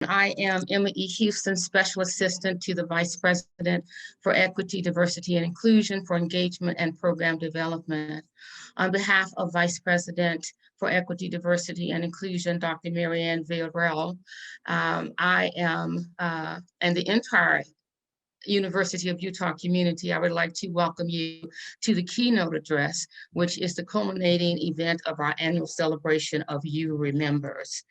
I am Emma E. Houston, Special Assistant to the Vice President for Equity, Diversity, and Inclusion for Engagement and Program Development. On behalf of Vice President for Equity, Diversity, and Inclusion, Dr. Marianne Villarreal, I am, and the entire University of Utah community, I would like to welcome you to the keynote address, which is the culminating event of our annual celebration of You Remembers.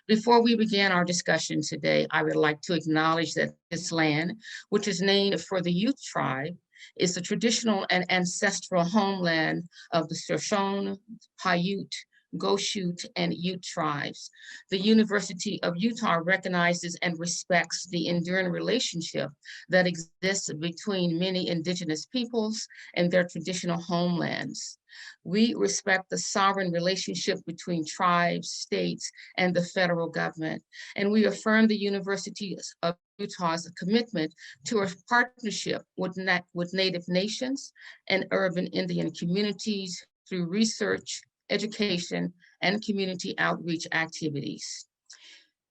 Before we begin our discussion today, I would like to acknowledge that this land, which is named for the Ute tribe, is the traditional and ancestral homeland of the Shoshone, Paiute, Goshute, and Ute tribes. The University of Utah recognizes and respects the enduring relationship that exists between many indigenous peoples and their traditional homelands. We respect the sovereign relationship between tribes, states, and the federal government, and we affirm the University of Utah's commitment to a partnership with Native nations and urban Indian communities through research, education, and community outreach activities.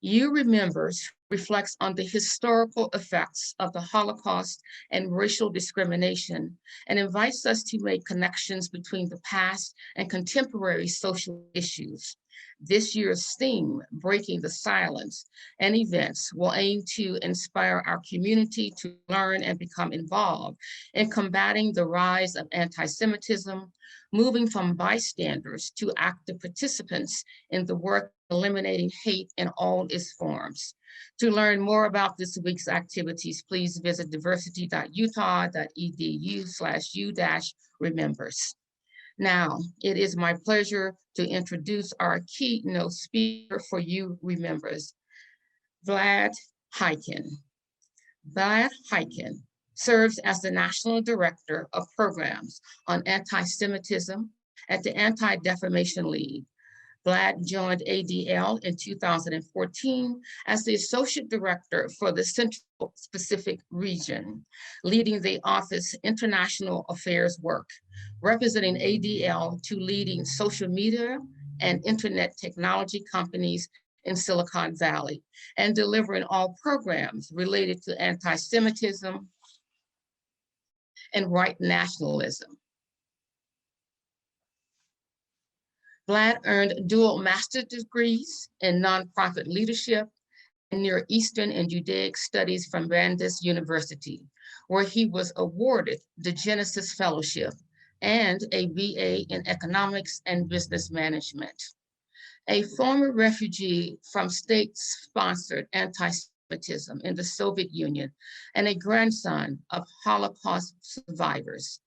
You Remembers reflects on the historical effects of the Holocaust and racial discrimination and invites us to make connections between the past and contemporary social issues. This year's theme, Breaking the Silence, and events will aim to inspire our community to learn and become involved in combating the rise of anti-Semitism, moving from bystanders to active participants in the work eliminating hate in all its forms. To learn more about this week's activities, please visit diversity.utah.edu/u-remembers. Now, it is my pleasure to introduce our keynote speaker for You Remembers, Vlad Khaykin. Vlad Khaykin serves as the National Director of Programs on Anti-Semitism at the Anti-Defamation League. Vlad joined ADL in 2014 as the Associate Director for the Central Pacific region, leading the office international affairs work, representing ADL to leading social media and internet technology companies in Silicon Valley, and delivering all programs related to anti-Semitism and white nationalism. Vlad earned dual master's degrees in nonprofit leadership and Near Eastern and Judaic Studies from Brandeis University, where he was awarded the Genesis Fellowship and a BA in Economics and Business Management. A former refugee from state-sponsored anti-Semitism in the Soviet Union and a grandson of Holocaust survivors,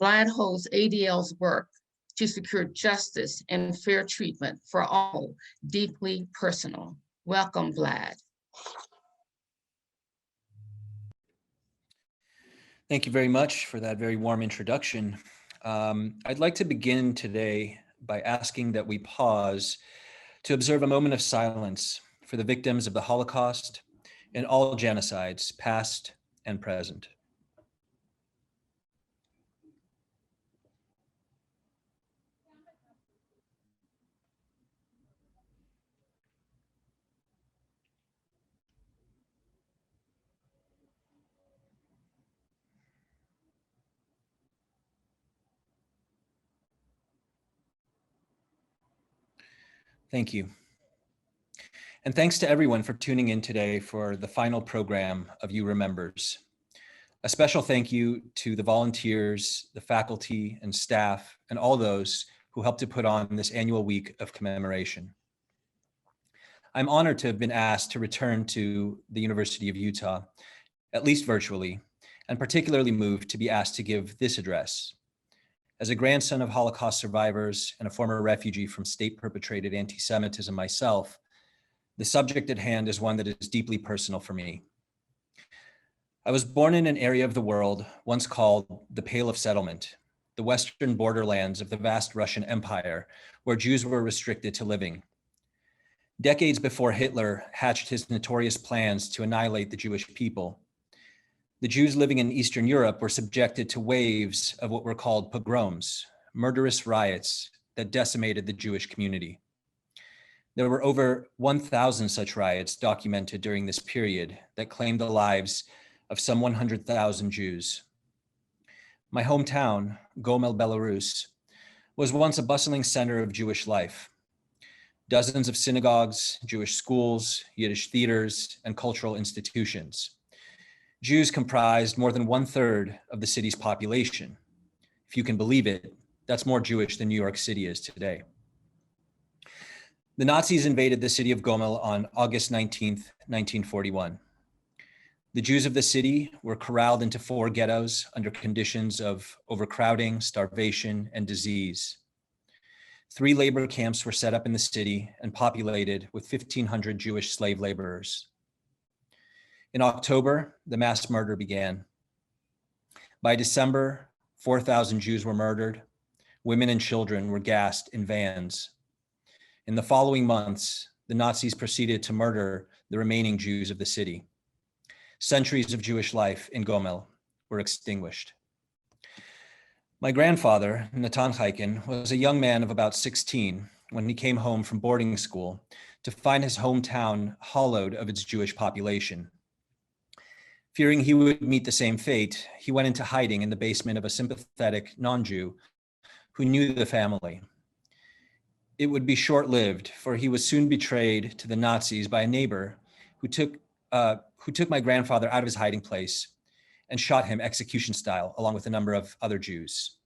Vlad holds ADL's work to secure justice and fair treatment for all deeply personal. Welcome, Vlad. Thank you very much for that very warm introduction. I'd like to begin today by asking that we pause to observe a moment of silence for the victims of the Holocaust and all genocides, past and present. Thank you. And thanks to everyone for tuning in today for the final program of You Remembers. A special thank you to the volunteers, the faculty and staff, and all those who helped to put on this annual week of commemoration. I'm honored to have been asked to return to the University of Utah, at least virtually, and particularly moved to be asked to give this address. As a grandson of Holocaust survivors and a former refugee from state-perpetrated anti-Semitism myself, the subject at hand is one that is deeply personal for me. I was born in an area of the world once called the Pale of Settlement, the western borderlands of the vast Russian Empire, where Jews were restricted to living. Decades before Hitler hatched his notorious plans to annihilate the Jewish people, the Jews living in Eastern Europe were subjected to waves of what were called pogroms, murderous riots that decimated the Jewish community. There were over 1,000 such riots documented during this period that claimed the lives of some 100,000 Jews. My hometown, Gomel, Belarus, was once a bustling center of Jewish life. Dozens of synagogues, Jewish schools, Yiddish theaters, and cultural institutions. Jews comprised more than 1/3 of the city's population. If you can believe it, that's more Jewish than New York City is today. The Nazis invaded the city of Gomel on August 19th, 1941. The Jews of the city were corralled into 4 ghettos under conditions of overcrowding, starvation, and disease. 3 labor camps were set up in the city and populated with 1,500 Jewish slave laborers. In October, the mass murder began. By December, 4,000 Jews were murdered. Women and children were gassed in vans. In the following months, the Nazis proceeded to murder the remaining Jews of the city. Centuries of Jewish life in Gomel were extinguished. My grandfather, Vlad Khaykin, was a young man of about 16 when he came home from boarding school to find his hometown hollowed of its Jewish population. Fearing he would meet the same fate, he went into hiding in the basement of a sympathetic non-Jew who knew the family. It would be short-lived, for he was soon betrayed to the Nazis by a neighbor who took my grandfather out of his hiding place and shot him execution style, along with a number of other Jews.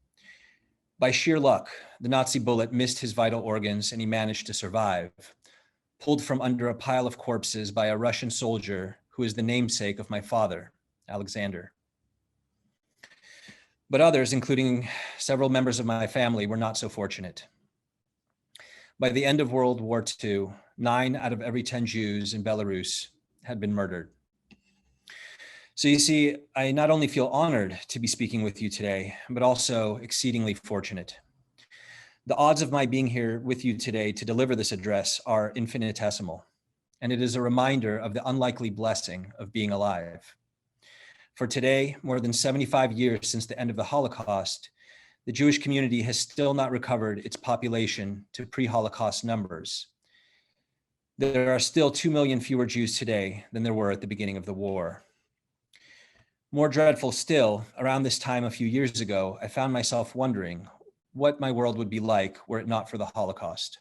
By sheer luck, the Nazi bullet missed his vital organs and he managed to survive, pulled from under a pile of corpses by a Russian soldier who is the namesake of my father, Alexander. But others, including several members of my family, were not so fortunate. By the end of World War II, 9 out of every 10 Jews in Belarus had been murdered. So you see, I not only feel honored to be speaking with you today, but also exceedingly fortunate. The odds of my being here with you today to deliver this address are infinitesimal, and it is a reminder of the unlikely blessing of being alive. For today, more than 75 years since the end of the Holocaust, the Jewish community has still not recovered its population to pre-Holocaust numbers. There are still 2 million fewer Jews today than there were at the beginning of the war. More dreadful still, around this time a few years ago, I found myself wondering what my world would be like were it not for the Holocaust.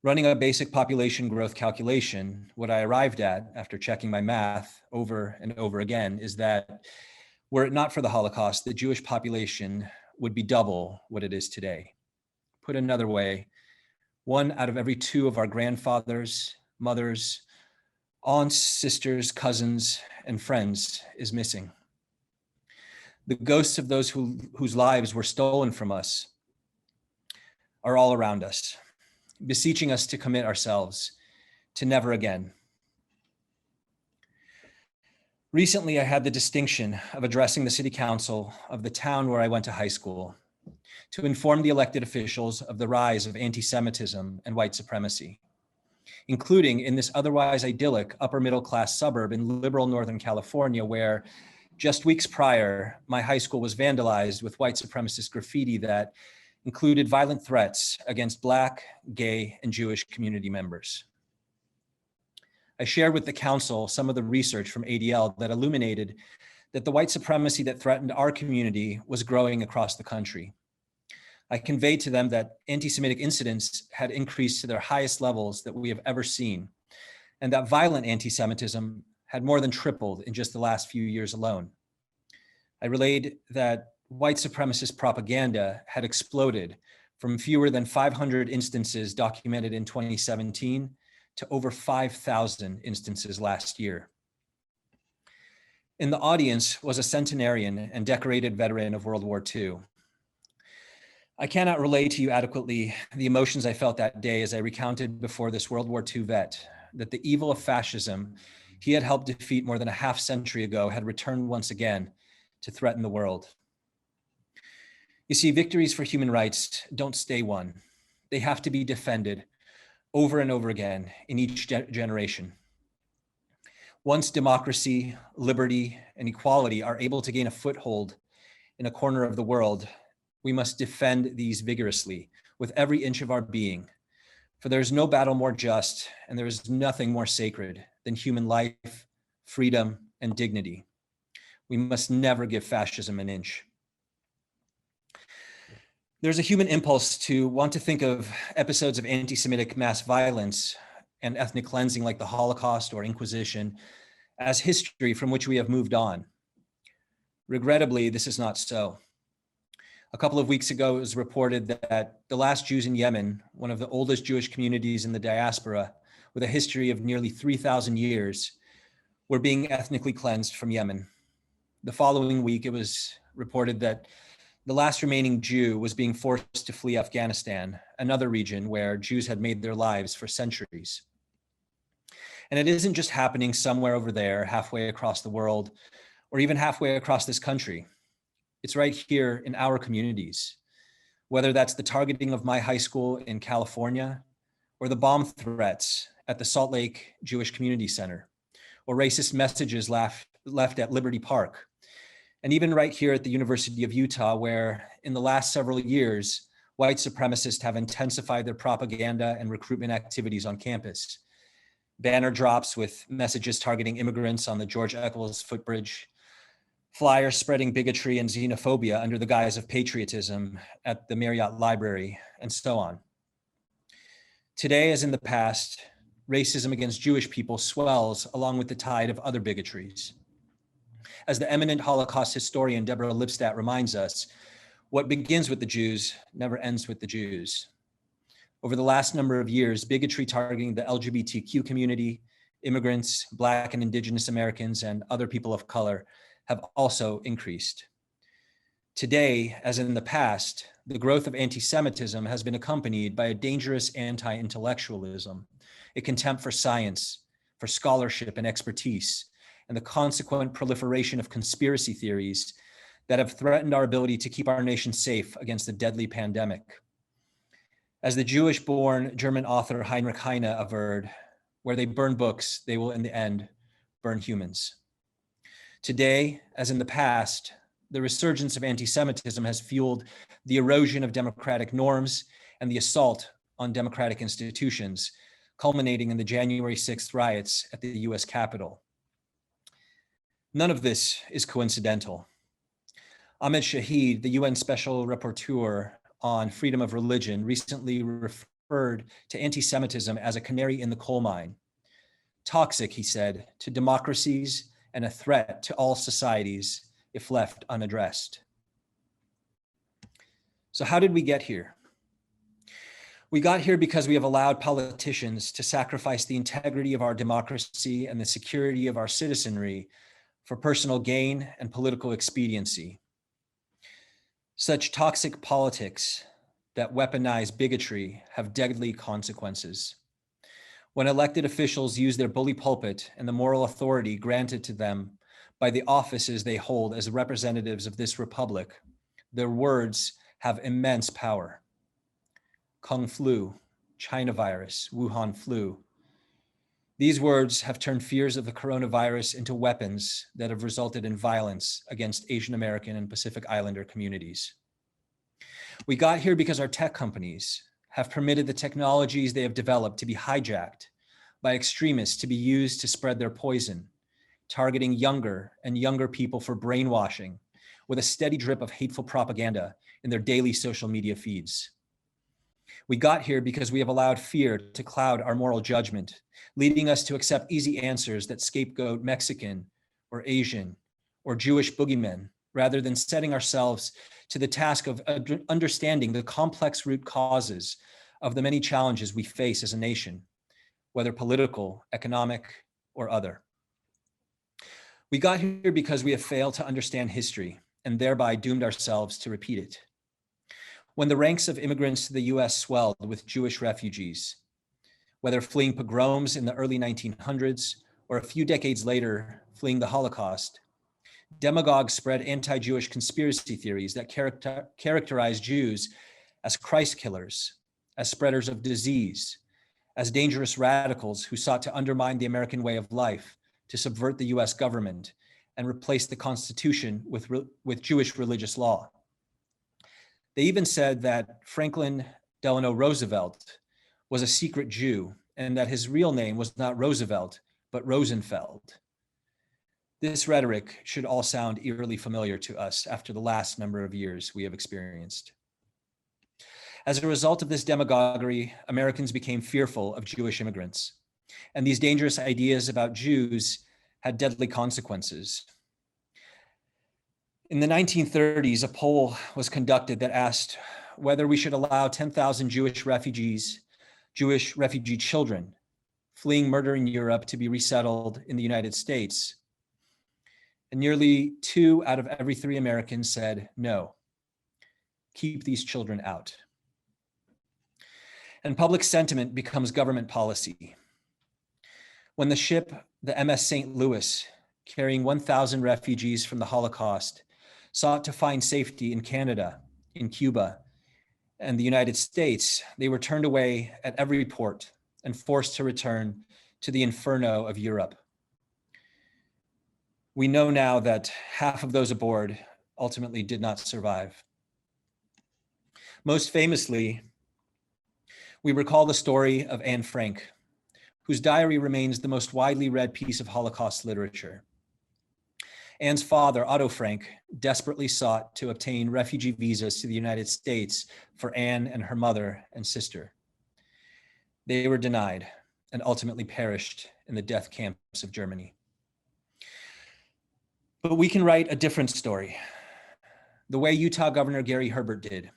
Running a basic population growth calculation, what I arrived at after checking my math over and over again is that were it not for the Holocaust, the Jewish population would be double what it is today. Put another way, 1 out of every 2 of our grandfathers, mothers, aunts, sisters, cousins, and friends is missing. The ghosts of those whose lives were stolen from us are all around us, beseeching us to commit ourselves to never again. Recently, I had the distinction of addressing the city council of the town where I went to high school to inform the elected officials of the rise of anti-Semitism and white supremacy, including in this otherwise idyllic upper middle class suburb in liberal Northern California, where just weeks prior, my high school was vandalized with white supremacist graffiti that included violent threats against Black, gay, and Jewish community members. I shared with the council some of the research from ADL that illuminated that the white supremacy that threatened our community was growing across the country. I conveyed to them that anti-Semitic incidents had increased to their highest levels that we have ever seen, and that violent anti-Semitism had more than tripled in just the last few years alone. I relayed that white supremacist propaganda had exploded from fewer than 500 instances documented in 2017 to over 5,000 instances last year. In the audience was a centenarian and decorated veteran of World War II. I cannot relay to you adequately the emotions I felt that day as I recounted before this World War II vet that the evil of fascism he had helped defeat more than a half century ago had returned once again to threaten the world. You see, victories for human rights don't stay won. They have to be defended over and over again in each generation. Once democracy, liberty, and equality are able to gain a foothold in a corner of the world, we must defend these vigorously with every inch of our being, For there is no battle more just, and there is nothing more sacred than human life, freedom, and dignity. We must never give fascism an inch. There's a human impulse to want to think of episodes of anti-Semitic mass violence and ethnic cleansing like the Holocaust or Inquisition as history from which we have moved on. Regrettably, this is not so. A couple of weeks ago, it was reported that the last Jews in Yemen, one of the oldest Jewish communities in the diaspora, with a history of nearly 3,000 years, were being ethnically cleansed from Yemen. The following week, it was reported that the last remaining Jew was being forced to flee Afghanistan, another region where Jews had made their lives for centuries. And it isn't just happening somewhere over there, halfway across the world, or even halfway across this country. It's right here in our communities, whether that's the targeting of my high school in California, or the bomb threats at the Salt Lake Jewish Community Center, or racist messages left at Liberty Park, and even right here at the University of Utah, where in the last several years, white supremacists have intensified their propaganda and recruitment activities on campus. Banner drops with messages targeting immigrants on the George Eccles footbridge, flyers spreading bigotry and xenophobia under the guise of patriotism at the Marriott Library, and so on. Today, as in the past, racism against Jewish people swells along with the tide of other bigotries. As the eminent Holocaust historian Deborah Lipstadt reminds us, what begins with the Jews never ends with the Jews. Over the last number of years, bigotry targeting the LGBTQ community, immigrants, Black and Indigenous Americans, and other people of color have also increased. Today, as in the past, the growth of anti-Semitism has been accompanied by a dangerous anti-intellectualism, a contempt for science, for scholarship and expertise, and the consequent proliferation of conspiracy theories that have threatened our ability to keep our nation safe against the deadly pandemic. As the Jewish-born German author Heinrich Heine averred, where they burn books, they will in the end burn humans. Today, as in the past, the resurgence of anti-Semitism has fueled the erosion of democratic norms and the assault on democratic institutions, culminating in the January 6th riots at the US Capitol. None of this is coincidental. Ahmed Shahid, the UN Special Rapporteur on freedom of religion, recently referred to anti-Semitism as a canary in the coal mine. Toxic, he said, to democracies and a threat to all societies if left unaddressed. So how did we get here? We got here because we have allowed politicians to sacrifice the integrity of our democracy and the security of our citizenry for personal gain and political expediency. Such toxic politics that weaponize bigotry have deadly consequences. When elected officials use their bully pulpit and the moral authority granted to them by the offices they hold as representatives of this republic, their words have immense power. Kung flu, China virus, Wuhan flu. These words have turned fears of the coronavirus into weapons that have resulted in violence against Asian American and Pacific Islander communities. We got here because our tech companies have permitted the technologies they have developed to be hijacked by extremists to be used to spread their poison, targeting younger and younger people for brainwashing with a steady drip of hateful propaganda in their daily social media feeds. We got here because we have allowed fear to cloud our moral judgment, leading us to accept easy answers that scapegoat Mexican or Asian or Jewish boogeymen, rather than setting ourselves to the task of understanding the complex root causes of the many challenges we face as a nation, whether political, economic, or other. We got here because we have failed to understand history and thereby doomed ourselves to repeat it. When the ranks of immigrants to the US swelled with Jewish refugees, whether fleeing pogroms in the early 1900s or a few decades later fleeing the Holocaust, demagogues spread anti-Jewish conspiracy theories that characterize Jews as Christ killers, as spreaders of disease, as dangerous radicals who sought to undermine the American way of life, to subvert the US government and replace the Constitution with Jewish religious law. They even said that Franklin Delano Roosevelt was a secret Jew and that his real name was not Roosevelt, but Rosenfeld. This rhetoric should all sound eerily familiar to us after the last number of years we have experienced. As a result of this demagoguery, Americans became fearful of Jewish immigrants, and these dangerous ideas about Jews had deadly consequences. In the 1930s, a poll was conducted that asked whether we should allow 10,000 Jewish refugee children fleeing murder in Europe to be resettled in the United States. And nearly 2 out of every 3 Americans said, no, keep these children out. And public sentiment becomes government policy. When the ship, the MS St. Louis, carrying 1,000 refugees from the Holocaust, sought to find safety in Canada, in Cuba, and the United States, they were turned away at every port and forced to return to the inferno of Europe. We know now that half of those aboard ultimately did not survive. Most famously, we recall the story of Anne Frank, whose diary remains the most widely read piece of Holocaust literature. Anne's father, Otto Frank, desperately sought to obtain refugee visas to the United States for Anne and her mother and sister. They were denied and ultimately perished in the death camps of Germany. But we can write a different story, the way Utah Governor Gary Herbert did,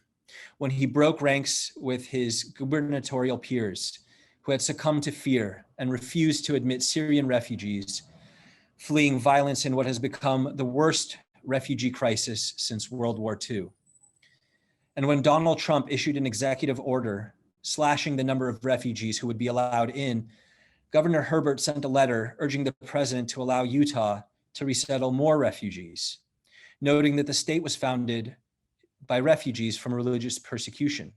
when he broke ranks with his gubernatorial peers who had succumbed to fear and refused to admit Syrian refugees fleeing violence in what has become the worst refugee crisis since World War II. And when Donald Trump issued an executive order slashing the number of refugees who would be allowed in, Governor Herbert sent a letter urging the president to allow Utah to resettle more refugees, noting that the state was founded by refugees from religious persecution.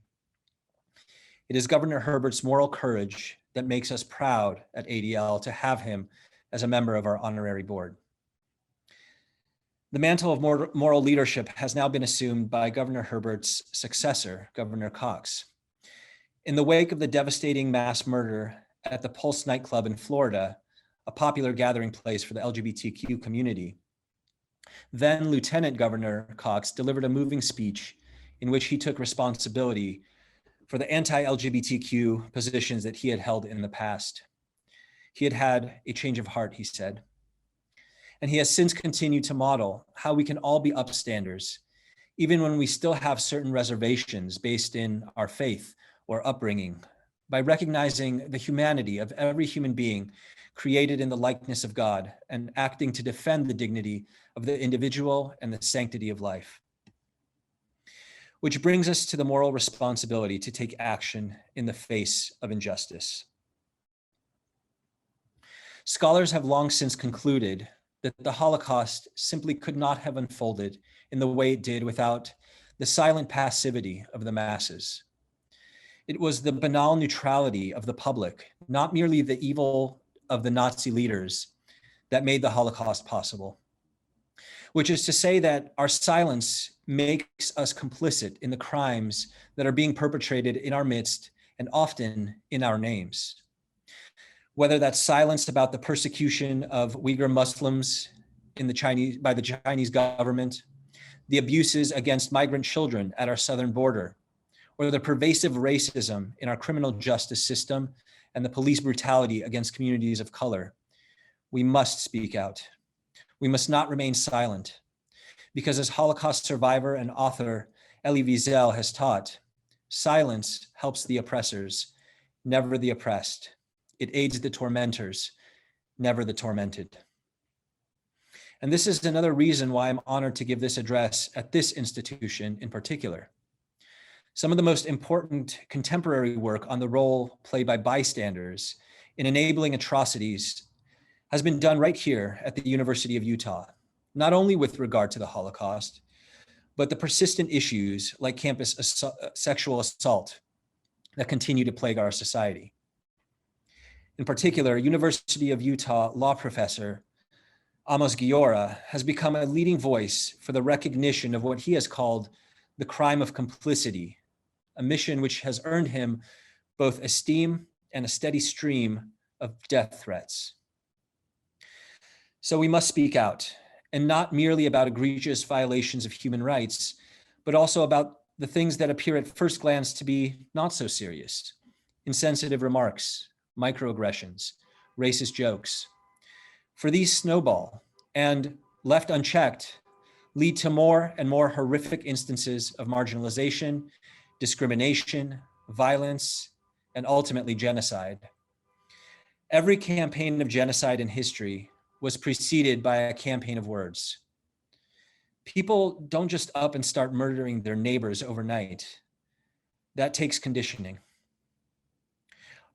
It is Governor Herbert's moral courage that makes us proud at ADL to have him as a member of our honorary board. The mantle of moral leadership has now been assumed by Governor Herbert's successor, Governor Cox. In the wake of the devastating mass murder at the Pulse nightclub in Florida, a popular gathering place for the LGBTQ community, then Lieutenant Governor Cox delivered a moving speech in which he took responsibility for the anti-LGBTQ positions that he had held in the past. He had had a change of heart, he said. And he has since continued to model how we can all be upstanders, even when we still have certain reservations based in our faith or upbringing, by recognizing the humanity of every human being created in the likeness of God and acting to defend the dignity of the individual and the sanctity of life. Which brings us to the moral responsibility to take action in the face of injustice. Scholars have long since concluded that the Holocaust simply could not have unfolded in the way it did without the silent passivity of the masses. It was the banal neutrality of the public, not merely the evil of the Nazi leaders, that made the Holocaust possible. Which is to say that our silence makes us complicit in the crimes that are being perpetrated in our midst and often in our names. Whether that's silence about the persecution of Uyghur Muslims by the Chinese government, the abuses against migrant children at our southern border, or the pervasive racism in our criminal justice system and the police brutality against communities of color, we must speak out. We must not remain silent, because as Holocaust survivor and author Elie Wiesel has taught, silence helps the oppressors, never the oppressed. It aids the tormentors, never the tormented. And this is another reason why I'm honored to give this address at this institution in particular. Some of the most important contemporary work on the role played by bystanders in enabling atrocities has been done right here at the University of Utah, not only with regard to the Holocaust, but the persistent issues like campus sexual assault that continue to plague our society. In particular, University of Utah law professor Amos Giora has become a leading voice for the recognition of what he has called the crime of complicity, a mission which has earned him both esteem and a steady stream of death threats. So we must speak out, and not merely about egregious violations of human rights, but also about the things that appear at first glance to be not so serious: insensitive remarks, microaggressions, racist jokes. For these snowball and, left unchecked, lead to more and more horrific instances of marginalization, discrimination, violence, and ultimately genocide. Every campaign of genocide in history was preceded by a campaign of words. People don't just up and start murdering their neighbors overnight. That takes conditioning.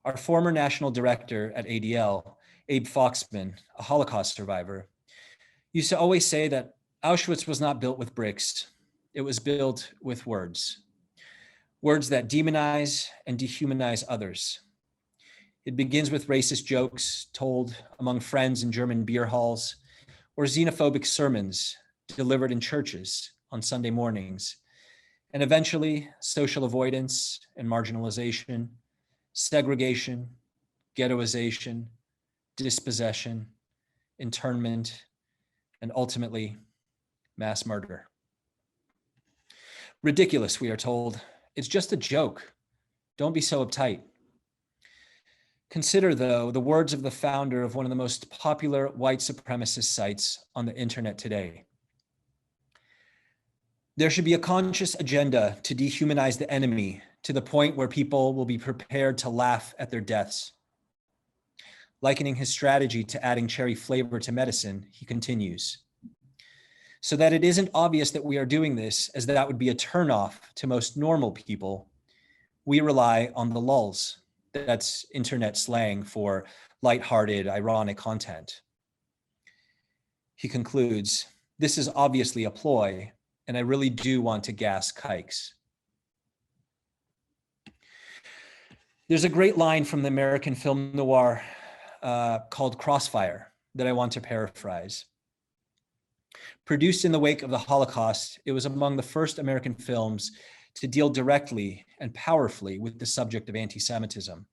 Our former national director at ADL, Abe Foxman, a Holocaust survivor, used to always say that Auschwitz was not built with bricks. It was built with words. Words that demonize and dehumanize others. It begins with racist jokes told among friends in German beer halls, or xenophobic sermons delivered in churches on Sunday mornings, and eventually social avoidance and marginalization, segregation, ghettoization, dispossession, internment, and ultimately mass murder. Ridiculous, we are told. It's just a joke. Don't be so uptight. Consider, though, the words of the founder of one of the most popular white supremacist sites on the internet today. There should be a conscious agenda to dehumanize the enemy to the point where people will be prepared to laugh at their deaths. Likening his strategy to adding cherry flavor to medicine, he continues, so that it isn't obvious that we are doing this, as that would be a turnoff to most normal people, we rely on the lulz. That's internet slang for lighthearted, ironic content. He concludes, this is obviously a ploy, and I really do want to gas kikes. There's a great line from the American film noir called Crossfire that I want to paraphrase. Produced in the wake of the Holocaust, it was among the first American films to deal directly and powerfully with the subject of anti-Semitism.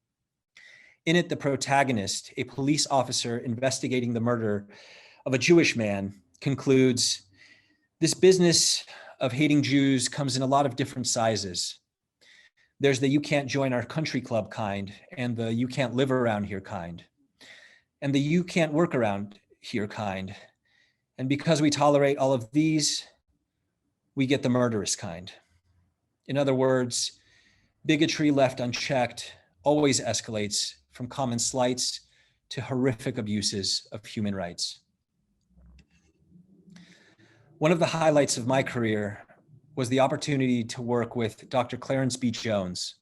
In it, the protagonist, a police officer investigating the murder of a Jewish man, concludes, this business of hating Jews comes in a lot of different sizes. There's the you can't join our country club kind, and the you can't live around here kind, and the you can't work around here kind. And because we tolerate all of these, we get the murderous kind. In other words, bigotry left unchecked always escalates from common slights to horrific abuses of human rights. One of the highlights of my career was the opportunity to work with Dr. Clarence B. Jones,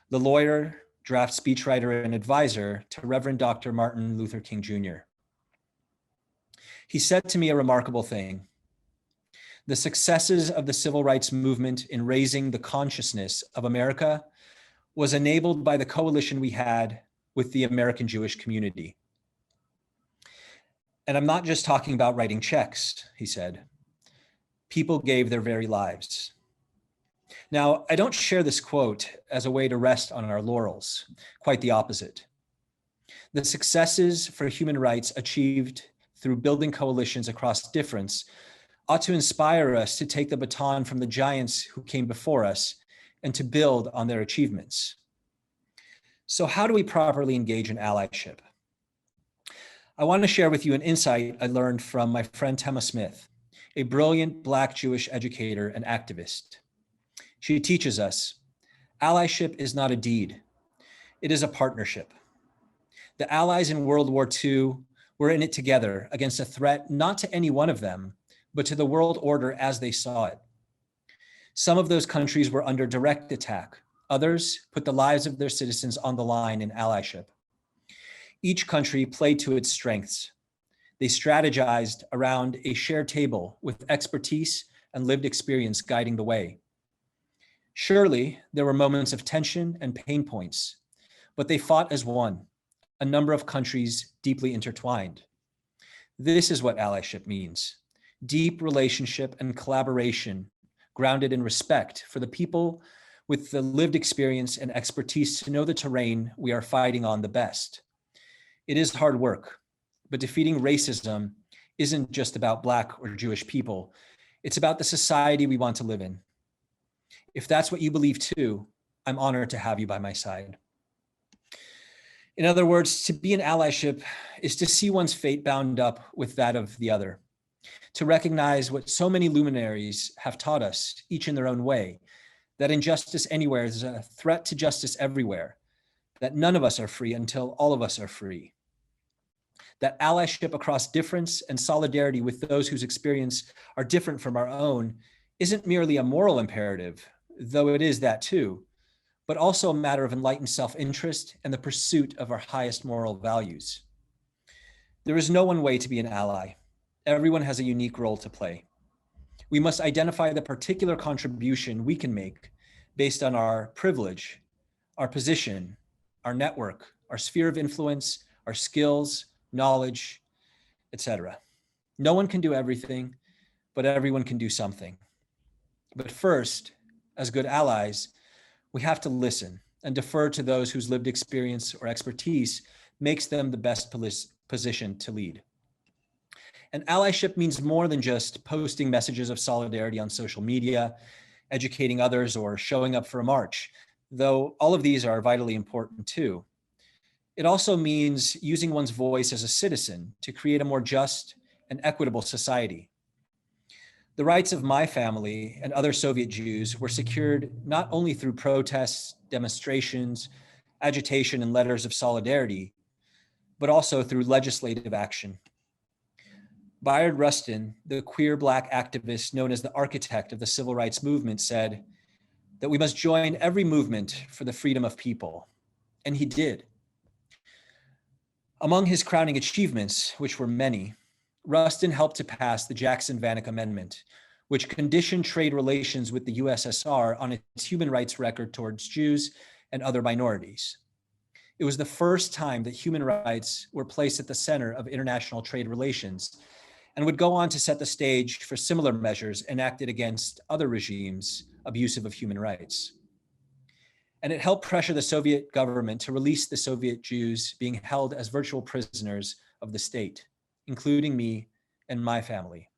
the lawyer, draft speechwriter, and advisor to Reverend Dr. Martin Luther King Jr. He said to me a remarkable thing. The successes of the civil rights movement in raising the consciousness of America was enabled by the coalition we had with the American Jewish community. And I'm not just talking about writing checks, he said. People gave their very lives. Now, I don't share this quote as a way to rest on our laurels, quite the opposite. The successes for human rights achieved through building coalitions across difference ought to inspire us to take the baton from the giants who came before us and to build on their achievements. So how do we properly engage in allyship? I want to share with you an insight I learned from my friend Tema Smith, a brilliant Black Jewish educator and activist. She teaches us, allyship is not a deed, it is a partnership. The Allies in World War II were in it together against a threat not to any one of them, but to the world order as they saw it. Some of those countries were under direct attack. Others put the lives of their citizens on the line in allyship. Each country played to its strengths. They strategized around a shared table with expertise and lived experience guiding the way. Surely, there were moments of tension and pain points, but they fought as one, a number of countries deeply intertwined. This is what allyship means: deep relationship and collaboration grounded in respect for the people with the lived experience and expertise to know the terrain we are fighting on the best. It is hard work, but defeating racism isn't just about Black or Jewish people. It's about the society we want to live in. If that's what you believe too, I'm honored to have you by my side. In other words, to be an allyship is to see one's fate bound up with that of the other, to recognize what so many luminaries have taught us, each in their own way, that injustice anywhere is a threat to justice everywhere, that none of us are free until all of us are free, that allyship across difference and solidarity with those whose experience are different from our own isn't merely a moral imperative, though it is that too, but also a matter of enlightened self-interest and the pursuit of our highest moral values. There is no one way to be an ally. Everyone has a unique role to play. We must identify the particular contribution we can make based on our privilege, our position, our network, our sphere of influence, our skills, knowledge, etc. No one can do everything, but everyone can do something. But first, as good allies, we have to listen and defer to those whose lived experience or expertise makes them the best position to lead. And allyship means more than just posting messages of solidarity on social media, educating others, or showing up for a march, though all of these are vitally important too. It also means using one's voice as a citizen to create a more just and equitable society. The rights of my family and other Soviet Jews were secured not only through protests, demonstrations, agitation, and letters of solidarity, but also through legislative action. Bayard Rustin, the queer Black activist known as the architect of the civil rights movement, said that we must join every movement for the freedom of people, and he did. Among his crowning achievements, which were many, Rustin helped to pass the Jackson-Vanik Amendment, which conditioned trade relations with the USSR on its human rights record towards Jews and other minorities. It was the first time that human rights were placed at the center of international trade relations and would go on to set the stage for similar measures enacted against other regimes abusive of human rights. And it helped pressure the Soviet government to release the Soviet Jews being held as virtual prisoners of the state, including me and my family.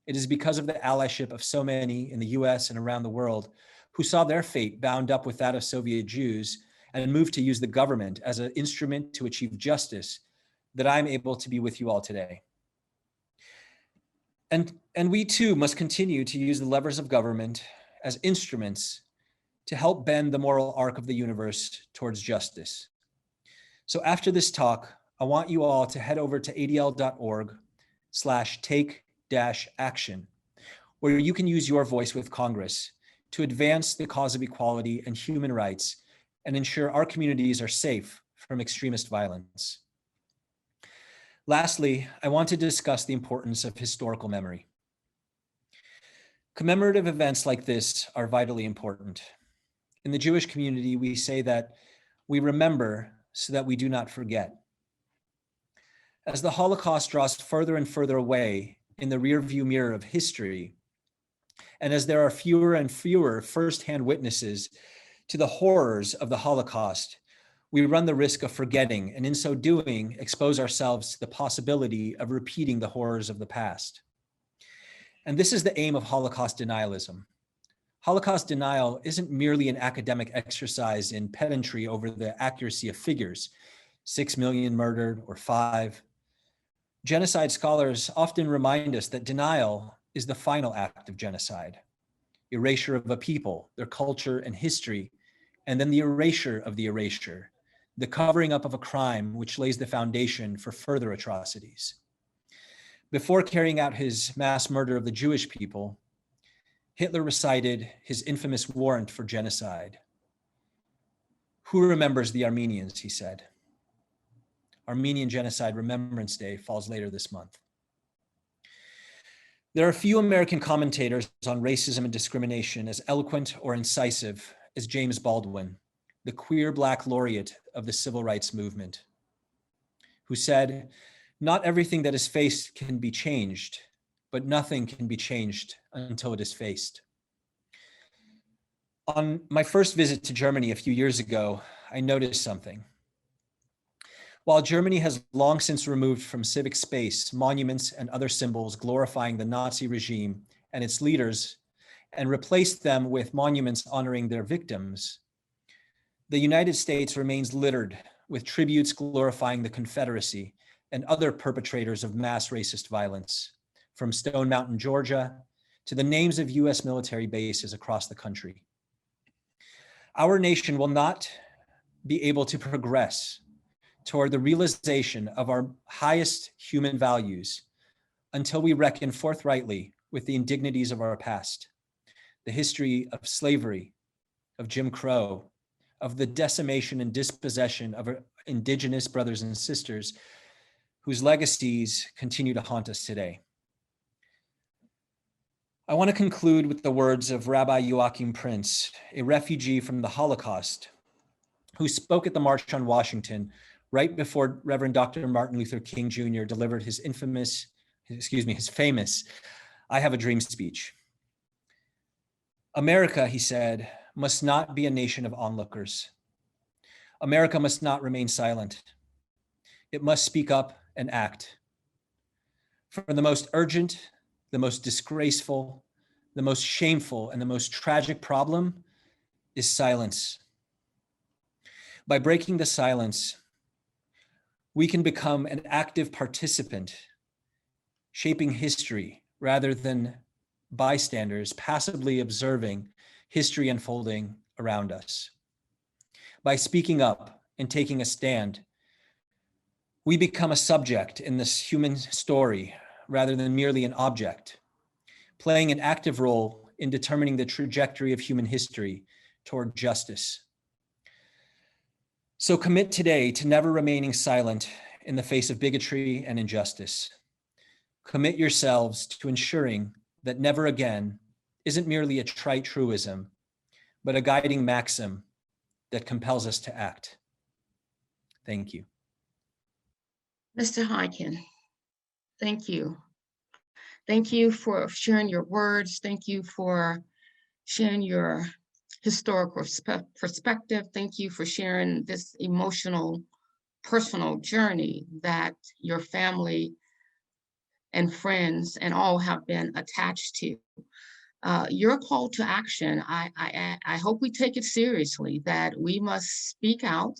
It is because of the allyship of so many in the US and around the world who saw their fate bound up with that of Soviet Jews and moved to use the government as an instrument to achieve justice that I'm able to be with you all today. And we too must continue to use the levers of government as instruments to help bend the moral arc of the universe towards justice. So after this talk, I want you all to head over to adl.org/take-action, where you can use your voice with Congress to advance the cause of equality and human rights and ensure our communities are safe from extremist violence. Lastly, I want to discuss the importance of historical memory. Commemorative events like this are vitally important. In the Jewish community, we say that we remember so that we do not forget. As the Holocaust draws further and further away in the rearview mirror of history, and as there are fewer and fewer firsthand witnesses to the horrors of the Holocaust, we run the risk of forgetting, and in so doing, expose ourselves to the possibility of repeating the horrors of the past. And this is the aim of Holocaust denialism. Holocaust denial isn't merely an academic exercise in pedantry over the accuracy of figures, 6 million murdered or 5. Genocide scholars often remind us that denial is the final act of genocide, erasure of a people, their culture and history, and then the erasure of the erasure, the covering up of a crime which lays the foundation for further atrocities. Before carrying out his mass murder of the Jewish people, Hitler recited his infamous warrant for genocide. Who remembers the Armenians, he said. Armenian Genocide Remembrance Day falls later this month. There are few American commentators on racism and discrimination as eloquent or incisive as James Baldwin, the queer Black laureate of the civil rights movement, who said, "Not everything that is faced can be changed, but nothing can be changed until it is faced." On my first visit to Germany a few years ago, I noticed something. While Germany has long since removed from civic space monuments and other symbols glorifying the Nazi regime and its leaders, and replaced them with monuments honoring their victims, the United States remains littered with tributes glorifying the Confederacy and other perpetrators of mass racist violence, from Stone Mountain, Georgia, to the names of US military bases across the country. Our nation will not be able to progress toward the realization of our highest human values until we reckon forthrightly with the indignities of our past, the history of slavery, of Jim Crow, of the decimation and dispossession of our indigenous brothers and sisters whose legacies continue to haunt us today. I want to conclude with the words of Rabbi Joachim Prince, a refugee from the Holocaust, who spoke at the March on Washington right before Reverend Dr. Martin Luther King Jr. delivered his famous, "I Have a Dream" speech. America, he said, must not be a nation of onlookers. America must not remain silent. It must speak up and act. For the most urgent, the most disgraceful, the most shameful, and the most tragic problem is silence. By breaking the silence, we can become an active participant, shaping history rather than bystanders passively observing history unfolding around us. By speaking up and taking a stand, we become a subject in this human story rather than merely an object, playing an active role in determining the trajectory of human history toward justice. So commit today to never remaining silent in the face of bigotry and injustice. Commit yourselves to ensuring that never again isn't merely a trite truism, but a guiding maxim that compels us to act. Thank you. Mr. Khaykin, thank you. Thank you for sharing your words. Thank you for sharing your historical perspective. Thank you for sharing this emotional, personal journey that your family and friends and all have been attached to. Your call to action, I hope we take it seriously, that we must speak out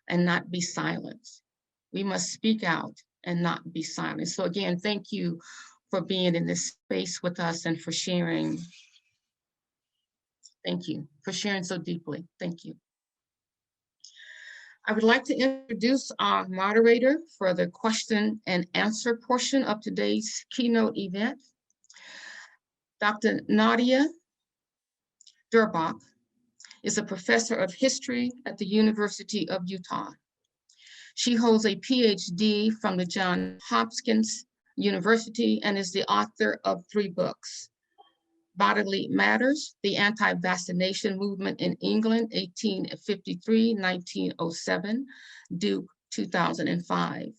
and not be silent. We must speak out and not be silent. So again, thank you for being in this space with us and for sharing. Thank you for sharing so deeply. Thank you. I would like to introduce our moderator for the question and answer portion of today's keynote event. Dr. Nadia Durbach is a professor of history at the University of Utah. She holds a PhD from the Johns Hopkins University and is the author of 3 books: Bodily Matters, The Anti-Vaccination Movement in England, 1853-1907, Duke, 2005.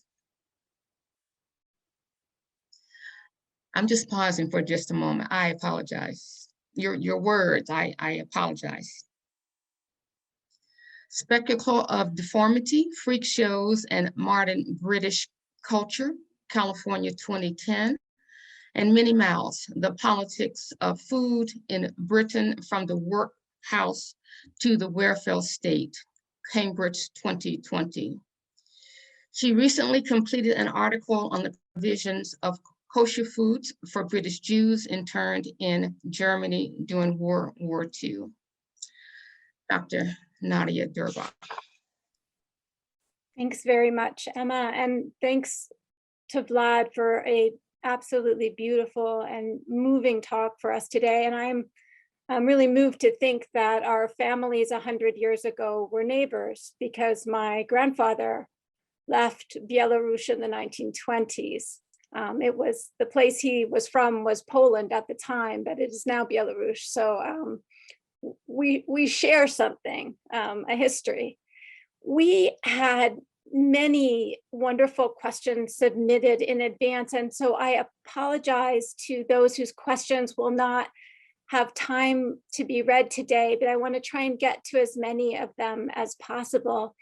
I'm just pausing for just a moment. I apologize. Your words, I apologize. Spectacle of Deformity, Freak Shows and Modern British Culture, California, 2010. And Minnie Mouse, The Politics of Food in Britain from the Workhouse to the Welfare State, Cambridge, 2020. She recently completed an article on the provisions of kosher foods for British Jews interned in Germany during World War II. Dr. Nadia Durbach. Thanks very much, Emma, and thanks to Vlad for a absolutely beautiful and moving talk for us today. And I'm really moved to think that our families 100 years ago were neighbors, because my grandfather left Belarus in the 1920s. It was, the place he was from was Poland at the time, but it is now Belarus. So we share something, a history. We had many wonderful questions submitted in advance, and so I apologize to those whose questions will not have time to be read today, but I want to try and get to as many of them as possible.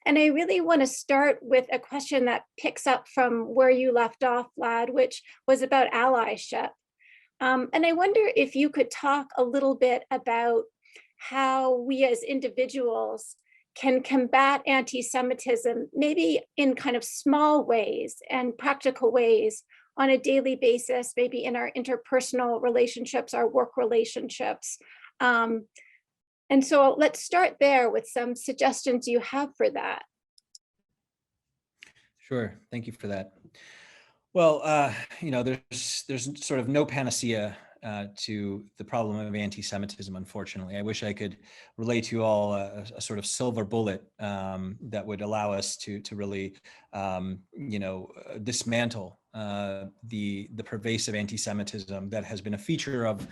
And I really want to start with a question that picks up from where you left off, Vlad, which was about allyship. And I wonder if you could talk a little bit about how we as individuals can combat anti-Semitism, maybe in kind of small ways and practical ways on a daily basis, maybe in our interpersonal relationships, our work relationships. And so let's start there with some suggestions you have for that. Sure, thank you for that. Well, you know, there's sort of no panacea to the problem of anti-Semitism, unfortunately. I wish I could relay to you all a sort of silver bullet that would allow us to really, you know, dismantle the pervasive anti-Semitism that has been a feature of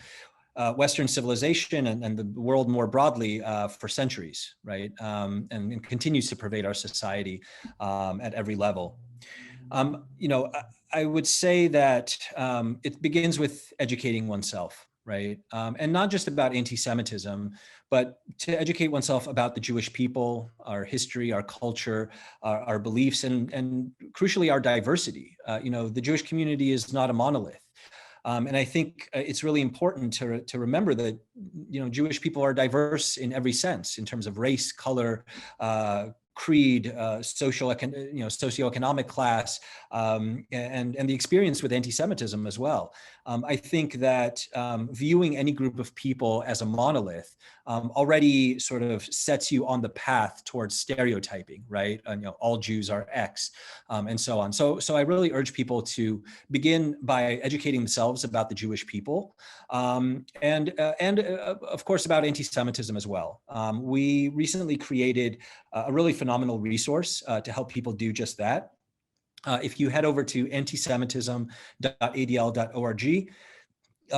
Western civilization and the world more broadly for centuries, right? And continues to pervade our society at every level. You know, I would say that it begins with educating oneself, right? And not just about anti-Semitism, but to educate oneself about the Jewish people, our history, our culture, our beliefs, and crucially, our diversity. You know, the Jewish community is not a monolith. And I think it's really important to remember that, you know, Jewish people are diverse in every sense, in terms of race, color, creed, socioeconomic class, and the experience with anti-Semitism as well. I think that viewing any group of people as a monolith already sort of sets you on the path towards stereotyping, right? You know, all Jews are X, and so on. So I really urge people to begin by educating themselves about the Jewish people, and of course about anti-Semitism as well. We recently created a really phenomenal resource to help people do just that. If you head over to antisemitism.adl.org,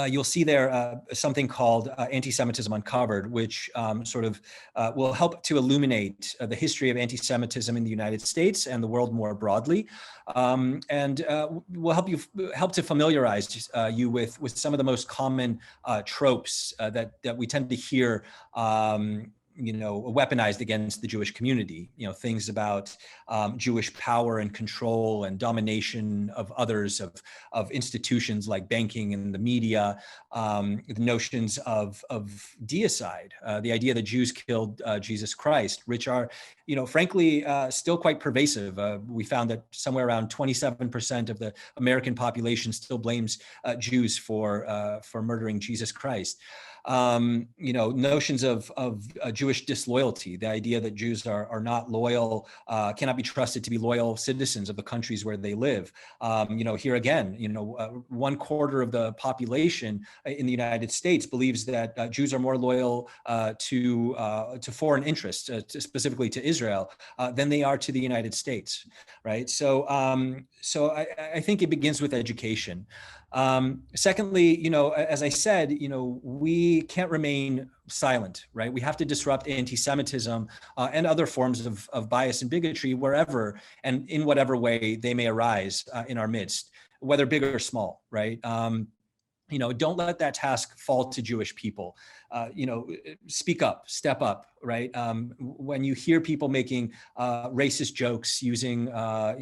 you'll see there something called Anti-Semitism Uncovered, which sort of will help to illuminate the history of anti-Semitism in the United States and the world more broadly, and will help to familiarize you with some of the most common tropes that we tend to hear, you know, weaponized against the Jewish community. You know, things about Jewish power and control and domination of others, of institutions like banking and the media, the notions of deicide, the idea that Jews killed Jesus Christ, which are, you know, frankly, still quite pervasive. We found that somewhere around 27% of the American population still blames Jews for murdering Jesus Christ. You know, notions of Jewish disloyalty, the idea that Jews are not loyal, cannot be trusted to be loyal citizens of the countries where they live. You know, here again, you know, 1/4 of the population in the United States believes that Jews are more loyal to foreign interests, specifically to Israel, than they are to the United States, right? So I think it begins with education. Secondly, you know, as I said, you know, we can't remain silent, right? We have to disrupt anti-Semitism and other forms of bias and bigotry wherever and in whatever way they may arise in our midst, whether big or small, right? You know, don't let that task fall to Jewish people. You know, speak up, step up, right? When you hear people making racist jokes, using,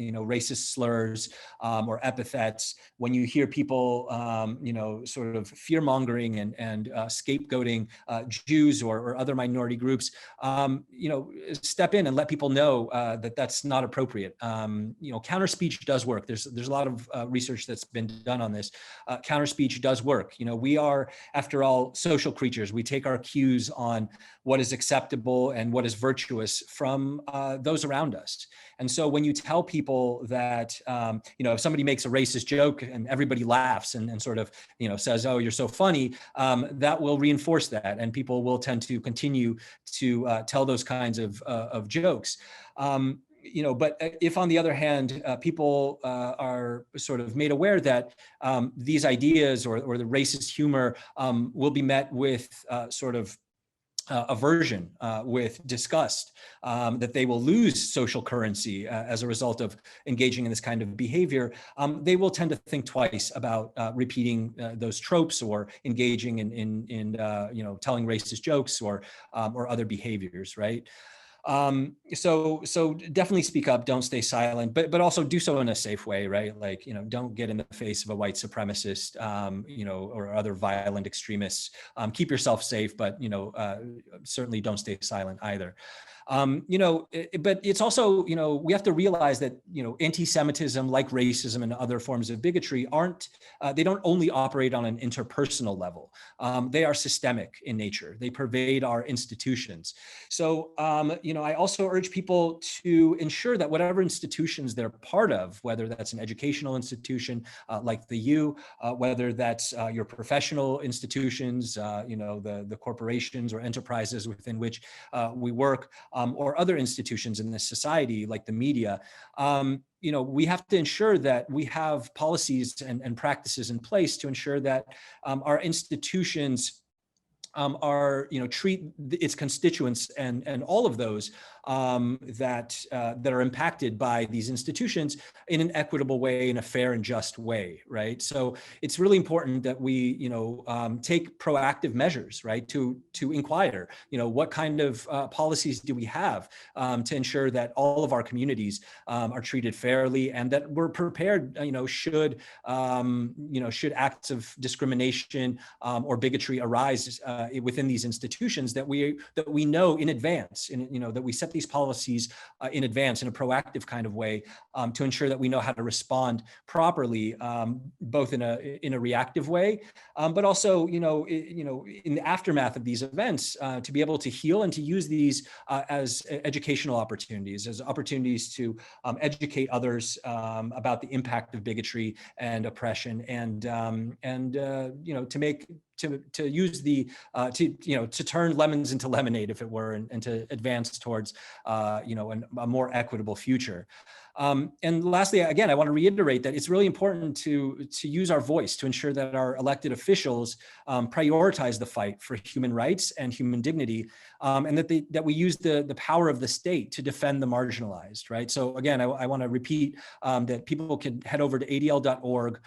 you know, racist slurs or epithets, when you hear people, you know, sort of fear mongering and scapegoating Jews or other minority groups, you know, step in and let people know that that's not appropriate. You know, counter speech does work. There's a lot of research that's been done on this. Counter speech does work. You know, we are, after all, social creatures. We take our cues on what is acceptable and what is virtuous from those around us. And so when you tell people that, you know, if somebody makes a racist joke and everybody laughs and sort of, you know, says, oh, you're so funny, that will reinforce that. And people will tend to continue to tell those kinds of jokes. You know, but if on the other hand, people are sort of made aware that these ideas or the racist humor will be met with sort of aversion, with disgust, that they will lose social currency as a result of engaging in this kind of behavior, they will tend to think twice about repeating those tropes or engaging in telling racist jokes or other behaviors, right? So definitely speak up, don't stay silent, but also do so in a safe way, right? Like, don't get in the face of a white supremacist, or other violent extremists. Keep yourself safe, but, certainly don't stay silent either. But it's also, we have to realize that, anti-Semitism, like racism and other forms of bigotry, they don't only operate on an interpersonal level. They are systemic in nature. They pervade our institutions. So, I also urge people to ensure that whatever institutions they're part of, whether that's an educational institution like the U, whether that's your professional institutions, the corporations or enterprises within which we work, or other institutions in this society like the media, we have to ensure that we have policies and practices in place to ensure that our institutions treat its constituents and all of those that are impacted by these institutions in an equitable way, in a fair and just way, right? So it's really important that we, take proactive measures, right, to inquire, what kind of policies do we have to ensure that all of our communities are treated fairly, and that we're prepared, should acts of discrimination or bigotry arise within these institutions, that we know in advance, that we set these policies in advance in a proactive kind of way, to ensure that we know how to respond properly, both in a reactive way, but also in the aftermath of these events, to be able to heal and to use these as educational opportunities, as opportunities to educate others about the impact of bigotry and oppression, and to use to turn lemons into lemonade, if it were, and to advance towards a more equitable future. And lastly, again, I want to reiterate that it's really important to use our voice to ensure that our elected officials prioritize the fight for human rights and human dignity, and that we use the power of the state to defend the marginalized, right? So again, I want to repeat that people can head over to adl.org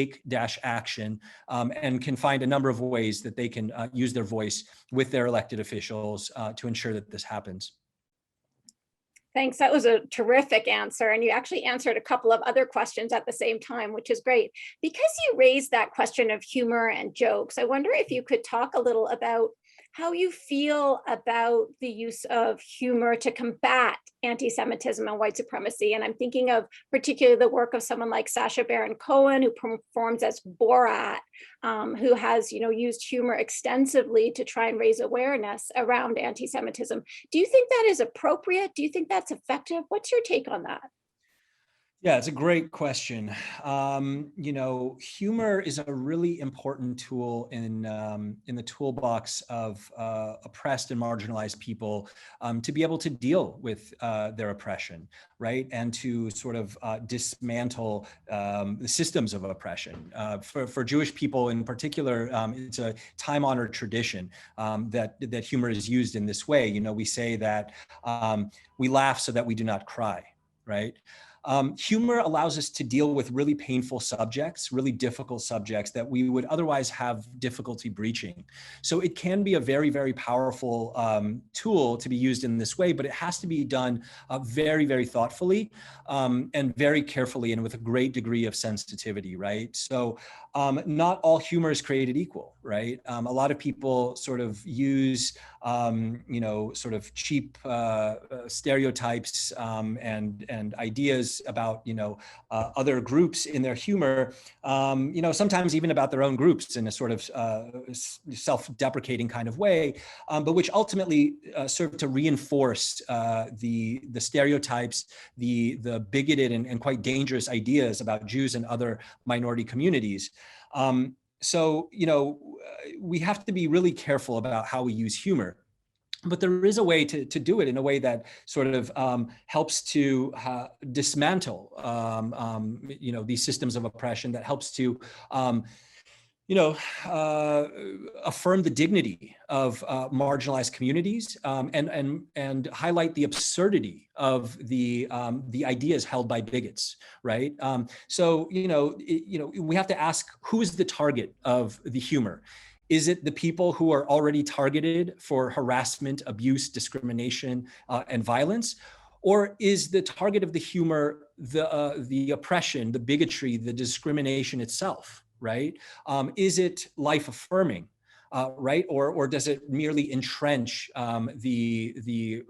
/take-action, and can find a number of ways that they can use their voice with their elected officials to ensure that this happens. Thanks. That was a terrific answer. And you actually answered a couple of other questions at the same time, which is great. Because you raised that question of humor and jokes, I wonder if you could talk a little about how you feel about the use of humor to combat anti-Semitism and white supremacy. And I'm thinking of particularly the work of someone like Sacha Baron Cohen, who performs as Borat, who has used humor extensively to try and raise awareness around anti-Semitism. Do you think that is appropriate? Do you think that's effective? What's your take on that? Yeah, it's a great question. Humor is a really important tool in the toolbox of oppressed and marginalized people to be able to deal with their oppression, right? And to sort of dismantle the systems of oppression. For Jewish people in particular, it's a time-honored tradition that humor is used in this way. We say that we laugh so that we do not cry, right? Humor allows us to deal with really painful subjects, really difficult subjects that we would otherwise have difficulty breaching. So it can be a very, very powerful tool to be used in this way, but it has to be done very, very thoughtfully and very carefully and with a great degree of sensitivity, right? So not all humor is created equal, right? A lot of people sort of use, sort of cheap stereotypes and ideas about, other groups in their humor, sometimes even about their own groups in a sort of self-deprecating kind of way, but which ultimately serve to reinforce the stereotypes, the bigoted and quite dangerous ideas about Jews and other minority communities. So, we have to be really careful about how we use humor. But there is a way to do it in a way that sort of helps to dismantle, these systems of oppression, that helps to, affirm the dignity of marginalized communities, and highlight the absurdity of the ideas held by bigots, right? So we have to ask, who is the target of the humor? Is it the people who are already targeted for harassment, abuse, discrimination, and violence? Or is the target of the humor the oppression, the bigotry, the discrimination itself, right? Is it life affirming, right? Or does it merely entrench the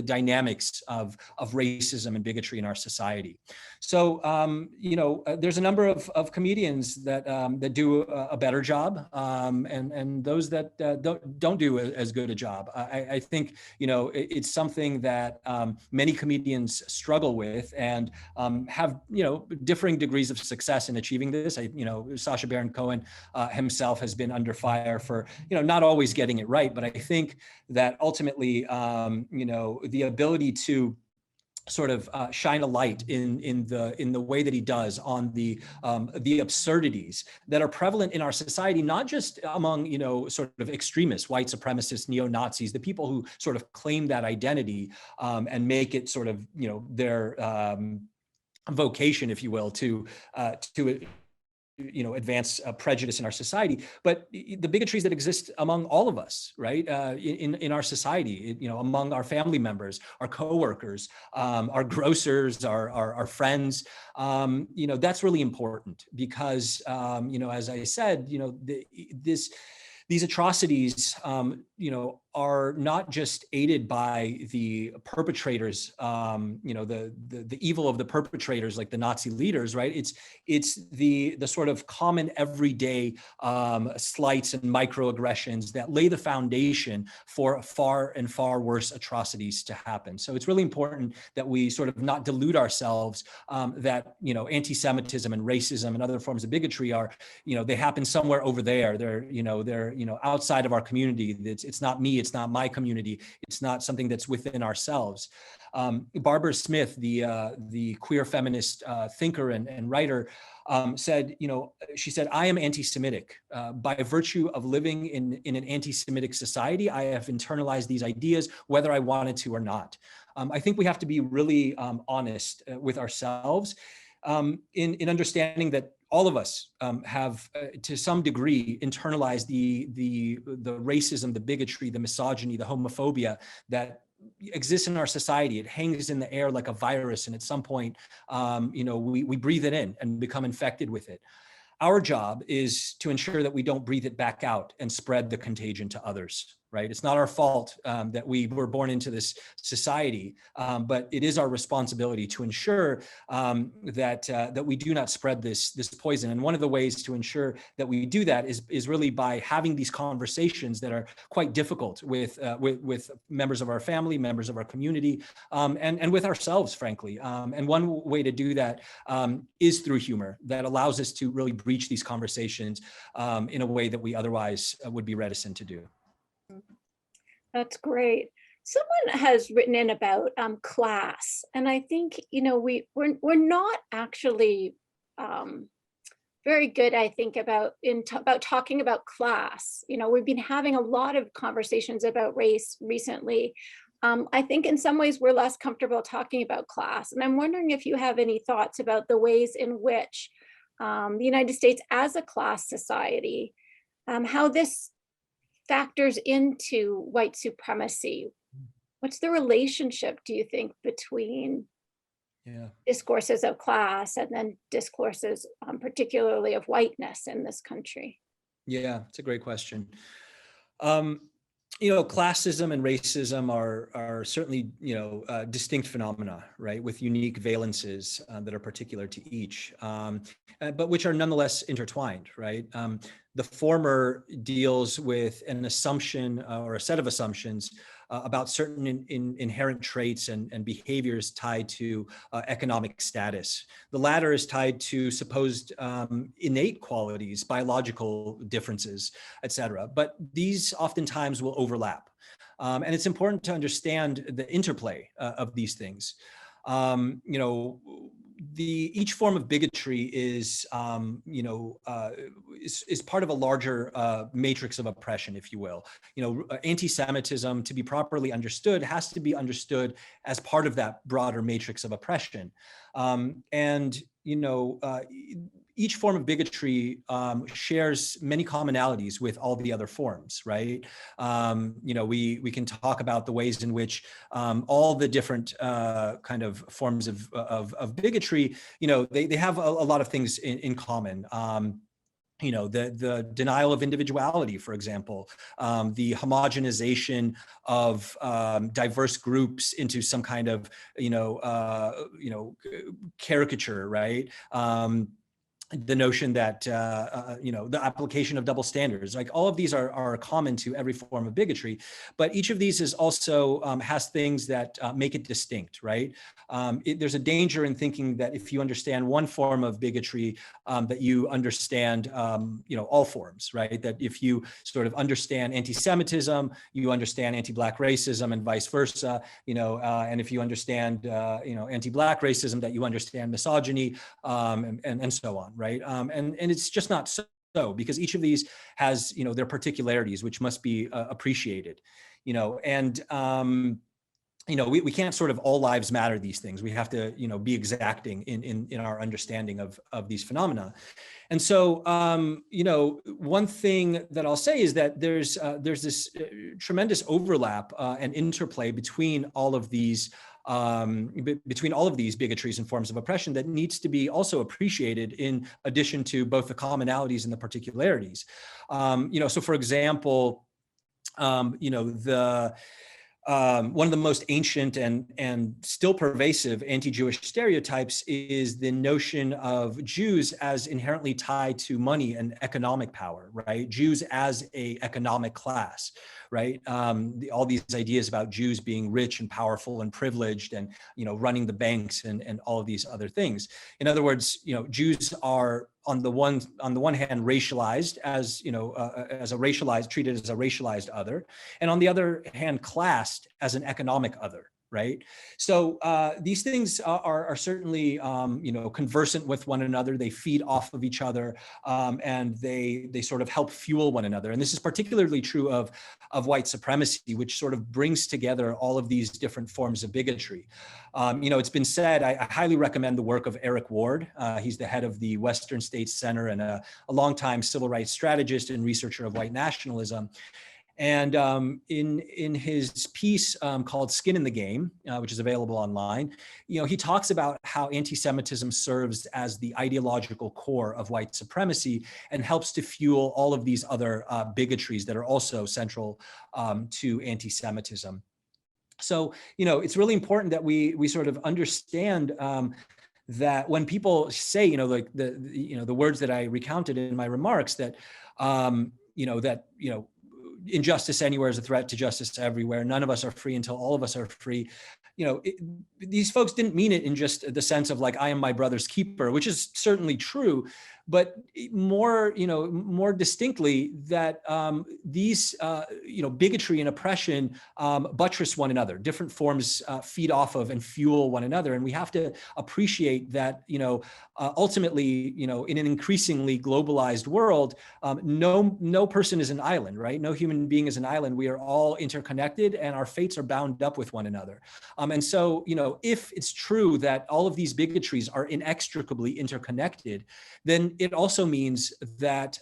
dynamics of racism and bigotry in our society? So there's a number of comedians that do a better job, and those that don't do as good a job. I think it's something that many comedians struggle with, and have differing degrees of success in achieving this. Sacha Baron Cohen himself has been under fire for not always getting it right, but I think that ultimately the ability to sort of shine a light in the way that he does on the absurdities that are prevalent in our society, not just among sort of extremists, white supremacists, neo-Nazis, the people who sort of claim that identity and make it sort of their vocation, if you will, to advance prejudice in our society, but the bigotries that exist among all of us, right? In our society, among our family members, our coworkers, our grocers, our friends, that's really important because, as I said, these atrocities, are not just aided by the perpetrators, the evil of the perpetrators, like the Nazi leaders, right? It's the sort of common everyday slights and microaggressions that lay the foundation for far and far worse atrocities to happen. So it's really important that we sort of not delude ourselves that anti-Semitism and racism and other forms of bigotry are, they happen somewhere over there. They're outside of our community. It's not me. It's not my community. It's not something that's within ourselves. Barbara Smith, the queer feminist thinker and writer, said, she said, "I am anti-Semitic. By virtue of living in an anti-Semitic society, I have internalized these ideas, whether I wanted to or not." I think we have to be really honest with ourselves in understanding that all of us have, to some degree, internalized the racism, the bigotry, the misogyny, the homophobia that exists in our society. It hangs in the air like a virus, and at some point, we breathe it in and become infected with it. Our job is to ensure that we don't breathe it back out and spread the contagion to others, right? It's not our fault that we were born into this society, but it is our responsibility to ensure that we do not spread this poison. And one of the ways to ensure that we do that is really by having these conversations that are quite difficult with members of our family, members of our community, and with ourselves, frankly. And one way to do that is through humor that allows us to really breach these conversations in a way that we otherwise would be reticent to do. That's great. Someone has written in about class, and I think we're not actually very good, I think, about talking about class. We've been having a lot of conversations about race recently. I think in some ways we're less comfortable talking about class, and I'm wondering if you have any thoughts about the ways in which the United States as a class society, how this factors into white supremacy. What's the relationship, do you think, between discourses of class and then discourses particularly of whiteness in this country? Yeah, it's a great question. Classism and racism are certainly, distinct phenomena, right, with unique valences that are particular to each, but which are nonetheless intertwined, right? The former deals with an assumption or a set of assumptions about certain inherent traits and behaviors tied to economic status. The latter is tied to supposed innate qualities, biological differences, et cetera. But these oftentimes will overlap. And it's important to understand the interplay of these things. each form of bigotry is, is part of a larger matrix of oppression, if you will. Anti-Semitism, to be properly understood, has to be understood as part of that broader matrix of oppression. Each form of bigotry shares many commonalities with all the other forms, right? We can talk about the ways in which all the different kind of forms of bigotry, they have a lot of things in common. The denial of individuality, for example, the homogenization of diverse groups into some kind of, caricature, right? The notion that, the application of double standards, like all of these are common to every form of bigotry, but each of these is also has things that make it distinct, right? There's a danger in thinking that if you understand one form of bigotry, that you understand, all forms, right? That if you sort of understand anti-Semitism, you understand anti-Black racism and vice versa, and if you understand, anti-Black racism, that you understand misogyny, and so on, right? And it's just not so, because each of these has, their particularities, which must be appreciated, we can't sort of all lives matter these things. We have to, be exacting in our understanding of these phenomena. And so, one thing that I'll say is that there's this tremendous overlap and interplay between all of these bigotries and forms of oppression that needs to be also appreciated in addition to both the commonalities and the particularities. So for example, one of the most ancient and still pervasive anti-Jewish stereotypes is the notion of Jews as inherently tied to money and economic power, right? Jews as a economic class, right? All these ideas about Jews being rich and powerful and privileged and, running the banks and all of these other things. In other words, Jews are on the one hand racialized as, treated as a racialized other, and on the other hand classed as an economic other. Right. So these things are certainly, conversant with one another. They feed off of each other, and they sort of help fuel one another. And this is particularly true of white supremacy, which sort of brings together all of these different forms of bigotry. It's been said, I highly recommend the work of Eric Ward. He's the head of the Western States Center and a longtime civil rights strategist and researcher of white nationalism. And in his piece called Skin in the Game, which is available online, he talks about how anti-Semitism serves as the ideological core of white supremacy and helps to fuel all of these other bigotries that are also central to anti-Semitism. So, it's really important that we sort of understand that when people say, like the words that I recounted in my remarks, that injustice anywhere is a threat to justice everywhere. None of us are free until all of us are free. These folks didn't mean it in just the sense of like, I am my brother's keeper, which is certainly true, but more distinctly that these, bigotry and oppression buttress one another. Different forms feed off of and fuel one another. And we have to appreciate that, ultimately, in an increasingly globalized world, no person is an island, right? No human being is an island. We are all interconnected and our fates are bound up with one another. And so, if it's true that all of these bigotries are inextricably interconnected, then it also means that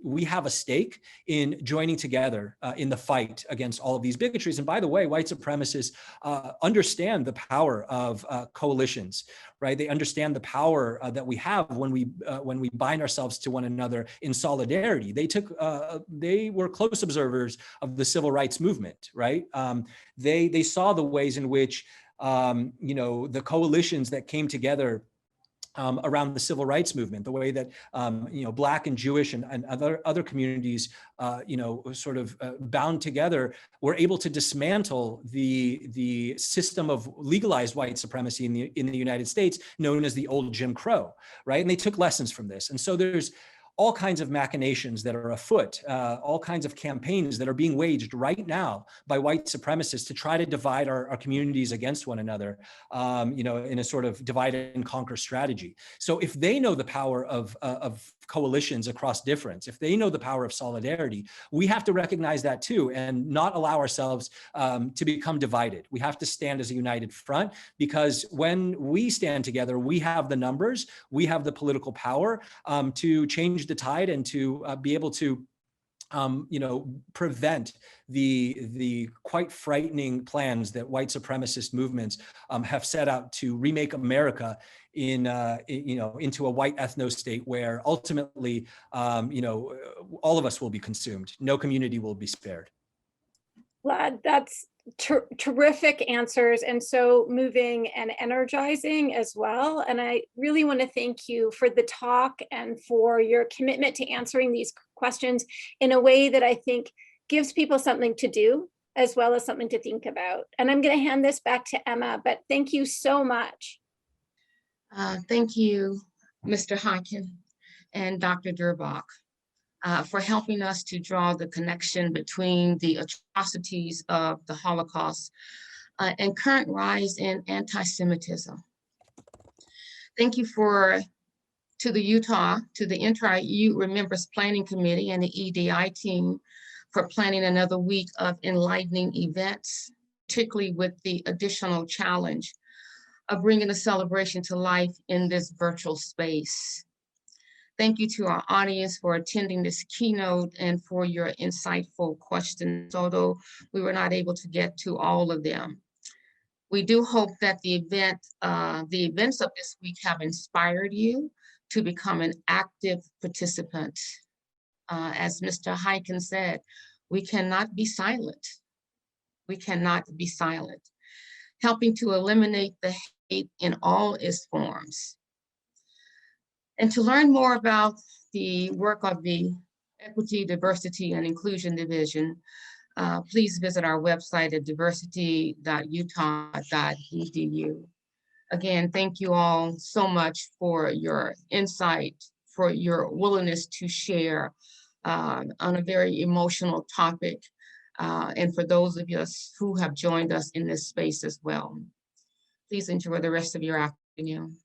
we have a stake in joining together in the fight against all of these bigotries. And by the way, white supremacists understand the power of coalitions, right? They understand the power that we have when we bind ourselves to one another in solidarity. They were close observers of the civil rights movement, right? They saw the ways in which the coalitions that came together around the civil rights movement, the way that Black and Jewish and other communities, sort of bound together, were able to dismantle the system of legalized white supremacy in the United States, known as the old Jim Crow, right? And they took lessons from this. And so there's all kinds of machinations that are afoot, all kinds of campaigns that are being waged right now by white supremacists to try to divide our communities against one another, in a sort of divide and conquer strategy. So if they know the power of coalitions across difference, if they know the power of solidarity, we have to recognize that too, and not allow ourselves to become divided. We have to stand as a united front, because when we stand together, we have the numbers, we have the political power to change the tide and to be able to prevent the quite frightening plans that white supremacist movements have set out to remake America into a white ethno state where ultimately, all of us will be consumed. No community will be spared. Vlad, that's terrific answers, and so moving and energizing as well. And I really want to thank you for the talk and for your commitment to answering these questions in a way that I think gives people something to do as well as something to think about. And I'm going to hand this back to Emma, but thank you so much. Thank you, Mr. Khaykin and Dr. Durbach, for helping us to draw the connection between the atrocities of the Holocaust and current rise in anti-Semitism. Thank you to the entire You Remembers Planning Committee and the EDI team for planning another week of enlightening events, particularly with the additional challenge of bringing the celebration to life in this virtual space. Thank you to our audience for attending this keynote and for your insightful questions, although we were not able to get to all of them. We do hope that the events of this week have inspired you to become an active participant. As Mr. Khaykin said, we cannot be silent. We cannot be silent. Helping to eliminate the hate in all its forms. And to learn more about the work of the Equity, Diversity, and Inclusion Division, please visit our website at diversity.utah.edu. Again, thank you all so much for your insight, for your willingness to share on a very emotional topic, and for those of us who have joined us in this space as well. Please enjoy the rest of your afternoon.